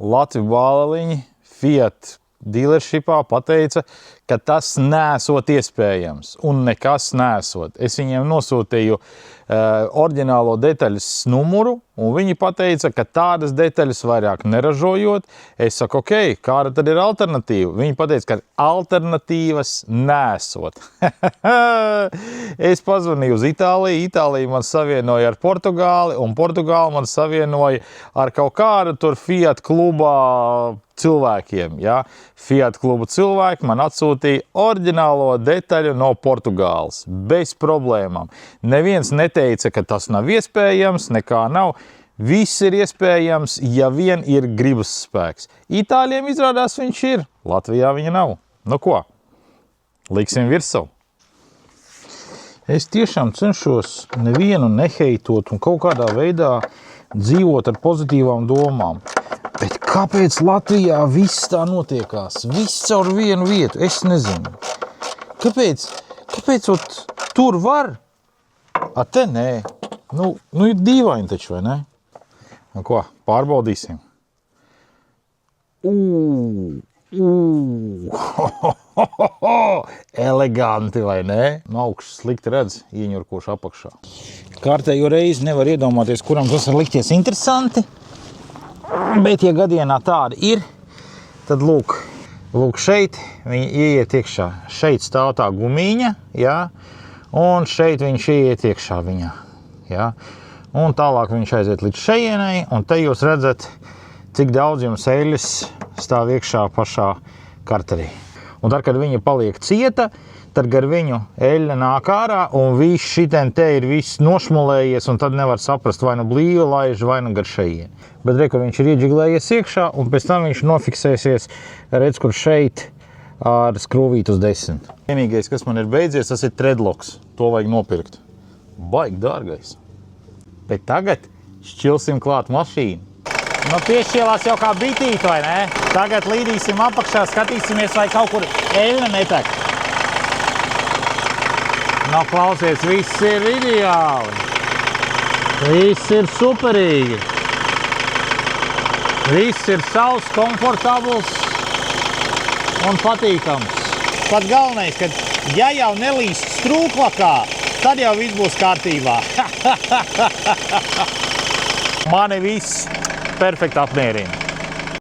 Latvi Bāliņi Fiat dealershipā pateica, ka tas nesot iespējams un nekas nesot. Es viņiem nosūtīju oriģinālo detaļas numuru, un viņi pateica, ka tādas detaļas vairāk neražojot. Es saku, ok, kāda tad ir alternatīva? Viņi pateica, ka alternatīvas nesot. Es pazvanīju uz Itāliju, Itālija man savienoja ar Portugāli, un Portugāli man savienoja ar kaut kādu tur Fiat klubā cilvēkiem, ja? Fiat klubu cilvēki man atsūtīja oriģinālo detaļu no Portugāles, bez problēmām. Neviens neteica, ka tas nav iespējams, nekā nav. Viss ir iespējams, ja vien ir gribas spēks. Itāļiem izrādās viņš ir, Latvijā viņa nav. Nu ko, liksim virsū. Es tiešām cenšos nevienu neheitot un kaut kādā veidā dzīvot ar pozitīvām domām. Bet kāpēc Latvijā viss tā notiekās? Viss caur vienu vietu, es nezinu. Kāpēc tur var? A te nē. Nu ir dīvaini taču, vai ne? Nu ko, pārbaudīsim. Eleganti, vai ne? No augšas slikti redz, ieņurkoši apakšā. Kārtējo reizi nevar iedomāties, kuram tas var likties interesanti. Bet, ja gadienā tāda ir, tad lūk šeit viņi ieiet iekšā. Šeit stāv tā gumīņa, jā, un šeit viņš ieiet iekšā viņā, jā. Un tālāk viņš aiziet līdz šejienai, un te jūs redzat, cik daudz jums eļļas stāv iekšā pašā karterī. Un tad, kad viņa paliek cieta, tad gar viņu eļļa nāk ārā, un viss šitien te ir viss nošmulējies, un tad nevar saprast, vai nu blīvi laiž, vai nu gar šejieni. Bet re, kur viņš ir iedžiglējies iekšā, un pēc tam viņš nofiksēsies, redz, kur šeit ar skrūvīti uz 10. Vienīgais, kas man ir beidzies, tas ir treadlocks. To vajag nopirkt. Baigi dārgais. Bet tagad šķilsim klāt mašīnu. Nu, piešķielās jau kā bitīt, vai ne? Tagad līdīsim apakšā, skatīsimies, vai kaut kur eļļa netek. Nu, klausies, viss ir ideāli. Viss ir superīgi. Viss ir sauss, komfortabls un patīkams. Pat galvenais, ka ja jau nelīst strūklakā, tad jau viss būs kārtībā. Mani viss perfekti apmierina.